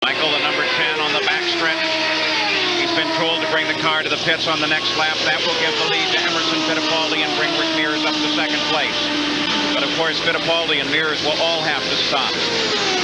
Michael, the number 10 on the backstretch. He's been told to bring the car to the pits on the next lap. That will give the lead to Emerson Fittipaldi and bring Rick Mears up to second place. But of course, Fittipaldi and Mears will all have to stop.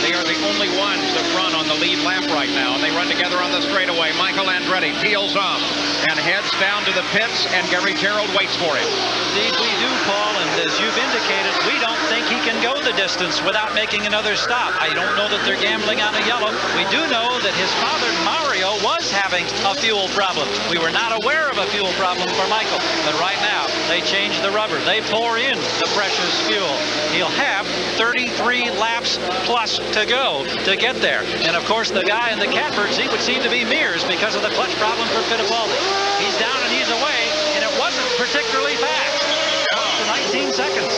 They are the only ones that run on the lead lap right now, and they run together on the straightaway. Michael Andretti peels off and heads down to the pits, and Gary Gerould waits for him. Indeed we do, Paul, and as you've indicated, we don't think he can go the distance without making another stop. I don't know that they're gambling on a yellow. We do know that his father, Mario, was having a fuel problem. We were not aware of a fuel problem for Michael, but right now they change the rubber. They pour in the precious fuel. He'll have 33 laps plus to go to get there. And of course, the guy in the catbirds, he would seem to be Mears because of the clutch problem for Fittipaldi. He's down and he's away, and it wasn't particularly fast. Close to 19 seconds.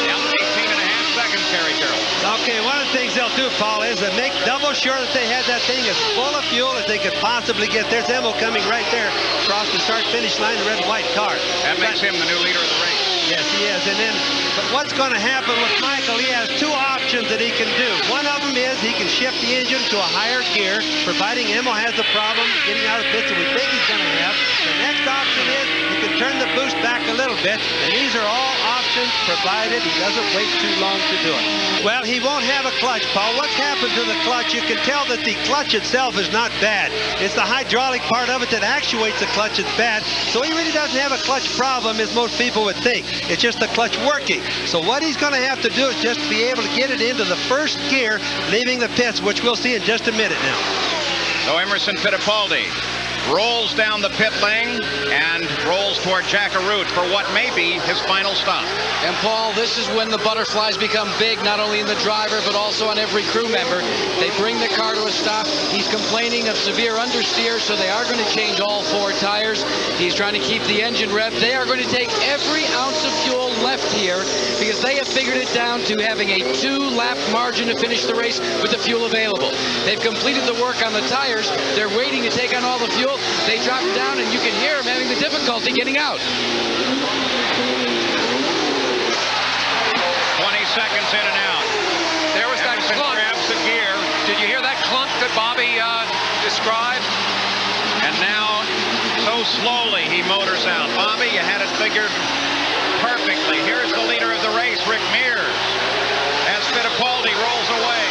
Yep, 18 and a half seconds, Gary Gerould. Okay, one of the things they'll do, Paul, is to make double sure that they had that thing as full of fuel as they could possibly get. There's Emil coming right there across the start-finish line, the red and white car. That makes him the new leader of the race. Yes, he is. And then, but what's going to happen with Michael, he has two options that he can do. One of them is he can shift the engine to a higher gear, providing Emil has a problem getting out of the pits that we think he's going to have. The next option is he can turn the boost back a little bit, and these are all options provided he doesn't wait too long to do it. Well, he won't have a clutch, Paul. What's happened to the clutch? You can tell that the clutch itself is not bad. It's the hydraulic part of it that actuates the clutch that's bad. So he really doesn't have a clutch problem, as most people would think. It's just the clutch working. So what he's going to have to do is just be able to get it into the first gear, leaving the pits, which we'll see in just a minute now. So Emerson Fittipaldi rolls down the pit lane and rolls toward Jack Arute for what may be his final stop. And Paul, this is when the butterflies become big, not only in the driver, but also on every crew member. They bring the car to a stop. He's complaining of severe understeer, so they are going to change all four tires. He's trying to keep the engine revved. They are going to take every ounce of fuel left here because they have figured it down to having a 2-lap margin to finish the race with the fuel available. They've completed the work on the tires. They're waiting to take on all the fuel. They drop it down, and you can hear him having the difficulty getting out. 20 seconds in and out. There was that Emerson clunk. grabs the gear. Did you hear that clunk that Bobby described? And now, so slowly, he motors out. Bobby, you had it figured perfectly. Here's the leader of the race, Rick Mears, as Fittipaldi rolls away.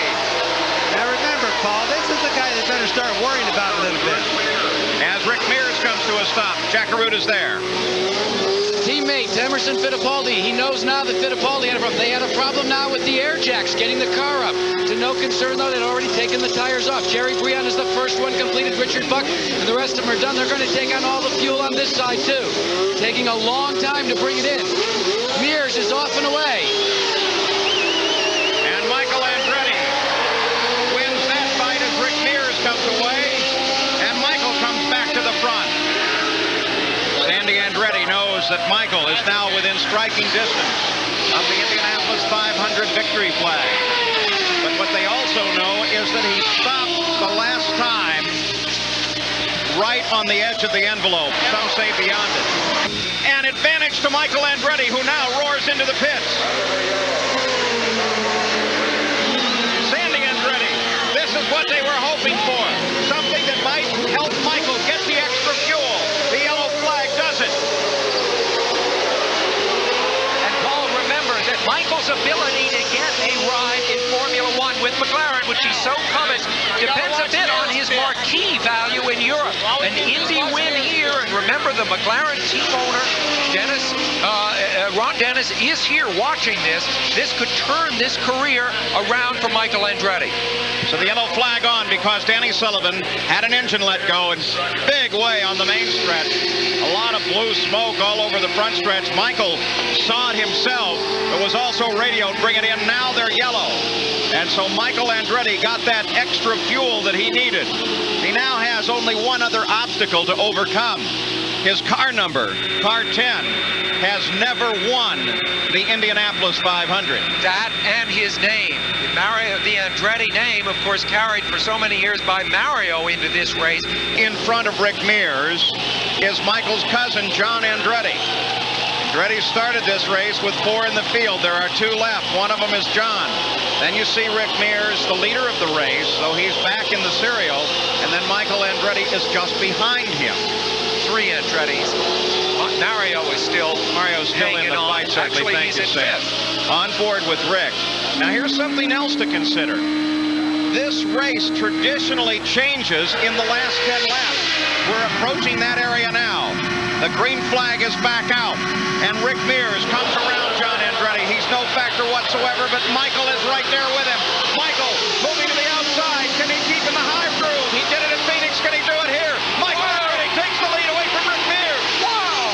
Now remember, Paul, this is the guy that better start worrying about a little bit. As Rick Mears comes to a stop, Jack Arute is there. Teammate Emerson Fittipaldi, he knows now that Fittipaldi had a problem. They had a problem now with the air jacks getting the car up. To no concern, though, they'd already taken the tires off. Jerry Brion is the first one completed. Richard Buck and the rest of them are done. They're going to take on all the fuel on this side, too. Taking a long time to bring it in. Mears is off and away. And Michael Andretti wins that fight as Rick Mears comes away. And Michael comes back to the front. Sandy Andretti knows that Michael is now within striking distance of the Indianapolis 500 victory flag. But what they also know is that he stopped the last time right on the edge of the envelope. Some say beyond it. An advantage to Michael Andretti, who now roars into the pits. Sandy Andretti, this is what they were hoping for. Something that might help Michael get the extra fuel. The yellow flag does it. And Paul, remember that Michael's ability to get a ride in Formula One with McLaren, which he so covets, depends a bit on his marquee value in Europe. An Indy win here, and remember the McLaren team owner, Ron Dennis, is here watching this. This could turn this career around for Michael Andretti. So the yellow flag on because Danny Sullivan had an engine let go in big way on the main stretch. A lot of blue smoke all over the front stretch. Michael saw it himself, but was also radioed, bring it in. Now they're yellow. And so Michael Andretti got that extra fuel that he needed. He now has only one other obstacle to overcome. His car number, car 10, has never won the Indianapolis 500. That and his name. The Andretti name, of course, carried for so many years by Mario into this race. In front of Rick Mears is Michael's cousin, John Andretti. Andretti started this race with 4 in the field. There are 2 left. One of them is John. Then you see Rick Mears, the leader of the race, so he's back in the serial, and then Michael Andretti is just behind him. 3 Andrettis. Mario's still in the fight, certainly. Actually, thank he's you, in Sam. 5th. On board with Rick. Now here's something else to consider. This race traditionally changes in the last 10 laps. We're approaching that area now. The green flag is back out, and Rick Mears comes around John Andretti. He's no factor whatsoever, but Michael is right there with him. Michael moving to the outside. Can he keep in the high groove? He did it at Phoenix. Can he do it here? Michael Andretti takes the lead away from Rick Mears. Wow!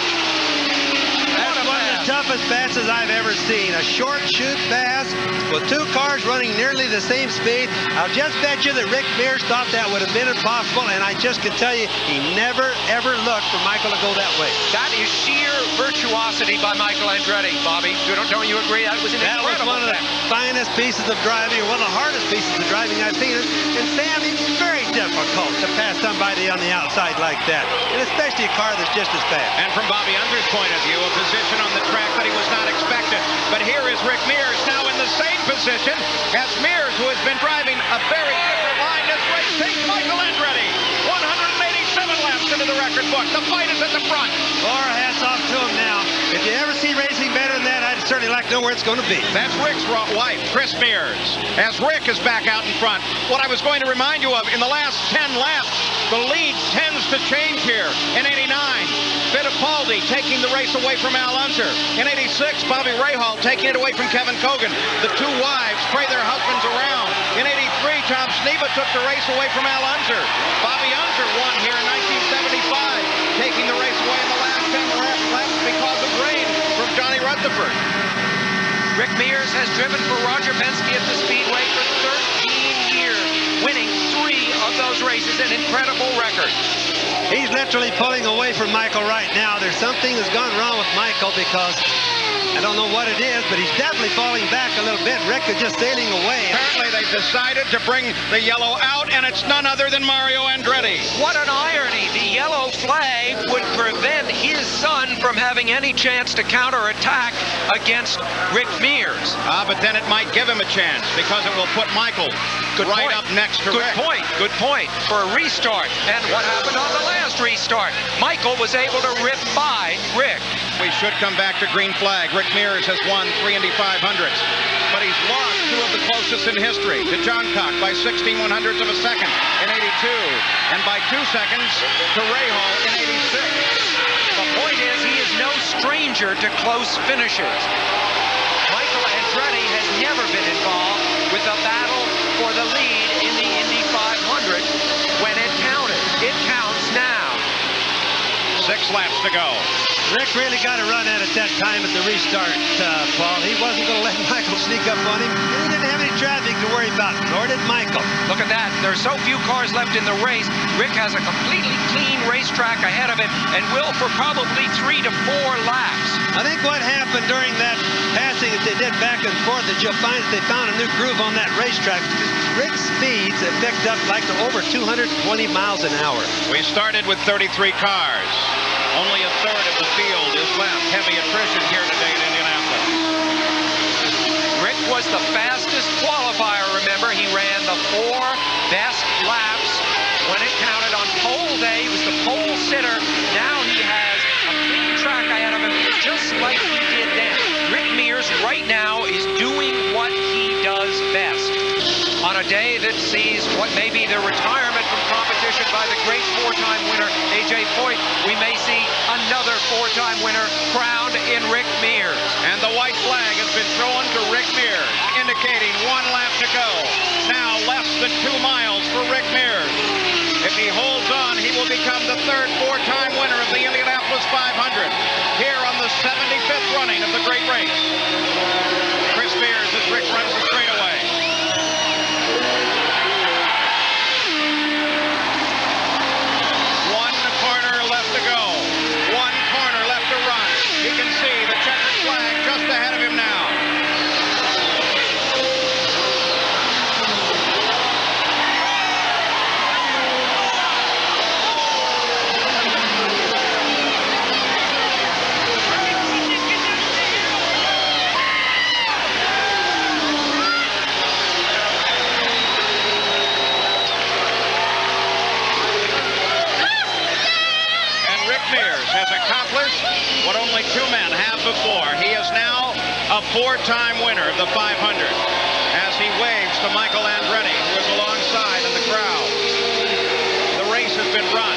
That's one of the toughest passes I've ever seen. A short shoot pass with 2 cars running nearly the same speed. I'll just bet you that Rick Mears thought that would have been impossible, and I just can tell you he never, ever looked for Michael to go that way. That is sheer virtuosity by Michael Andretti, Bobby. Don't you agree? That was an incredible That was one of the finest pieces of driving, or one of the hardest pieces of driving I've seen. And Sam, it's very difficult to pass somebody on the outside like that, and especially a car that's just as fast. And from Bobby Unser's point of view, a position on the track that he was not expected. But here is Rick Mears now in the same position as Mears, who has been driving a very different line. This race takes Michael Andretti 187 laps into the record book. The fight is at the front. Our hats off to him now. If you ever see racing better than that, I'd certainly like to know where it's going to be. That's Rick's wife, Chris Mears, as Rick is back out in front. What I was going to remind you of, in the last 10 laps, the lead tends to change here. In 89, Fittipaldi taking the race away from Al Unser. In 86, Bobby Rahal taking it away from Kevin Kogan. The 2 wives pray their husbands around. In 83, Tom Sneva took the race away from Al Unser. Bobby Unser won here in 1975, taking the race away in the last 10 laps because of rain from Johnny Rutherford. Rick Mears has driven for Roger Penske at the Speedway for 13 years, winning 3 of those races, an incredible record. He's literally pulling away from Michael right now. There's something that's gone wrong with Michael, because I don't know what it is, but he's definitely falling back a little bit. Rick is just sailing away. Apparently they've decided to bring the yellow out, and it's none other than Mario Andretti. What an irony. The yellow flag would prevent his son from having any chance to counterattack against Rick Mears. But then it might give him a chance, because it will put Michael up next to Rick. Good point for a restart. And what happened on the last restart? Michael was able to rip by Rick. We should come back to green flag. Rick Mears has won 3 Indy 500s, but he's lost 2 of the closest in history, to John Cock by 16/100ths of a second in 82, and by 2 seconds to Rahal in 86. The point is, he is no stranger to close finishes. Michael Andretti has never been involved with a battle for the lead in the Indy 500 when it counted. It counts now. 6 laps to go. Rick really got a run at it that time at the restart, Paul. He wasn't going to let Michael sneak up on him. And he didn't have any traffic to worry about, nor did Michael. Look at that. There are so few cars left in the race. Rick has a completely clean racetrack ahead of him and will for probably 3 to 4 laps. I think what happened during that passing that they did back and forth is you'll find that they found a new groove on that racetrack. Rick's speeds have picked up like to over 220 miles an hour. We started with 33 cars. Only a third of the field is left. Heavy attrition here today in Indianapolis. Rick was the fastest qualifier, remember. He ran the 4 best laps when it counted on pole day. He was the pole sitter. Now he has a clean track ahead of him, just like he did then. Rick Mears right now is doing what he does best. On a day that sees what may be the retirement from competition by the great 4-time winner, A.J. Foyt, we may see another 4-time winner crowned in Rick Mears. And the white flag has been thrown to Rick Mears, indicating 1 lap to go. Now less than 2 miles for Rick Mears. If he holds on, he will become the 3rd 4-time winner of the Indianapolis 500 here on the 75th running of the great race. Chris Mears as Rick runs the straightaway. You can see the checkered flag just ahead of him now. Rick Mears has accomplished what only 2 men have before. He is now a 4-time winner of the 500 as he waves to Michael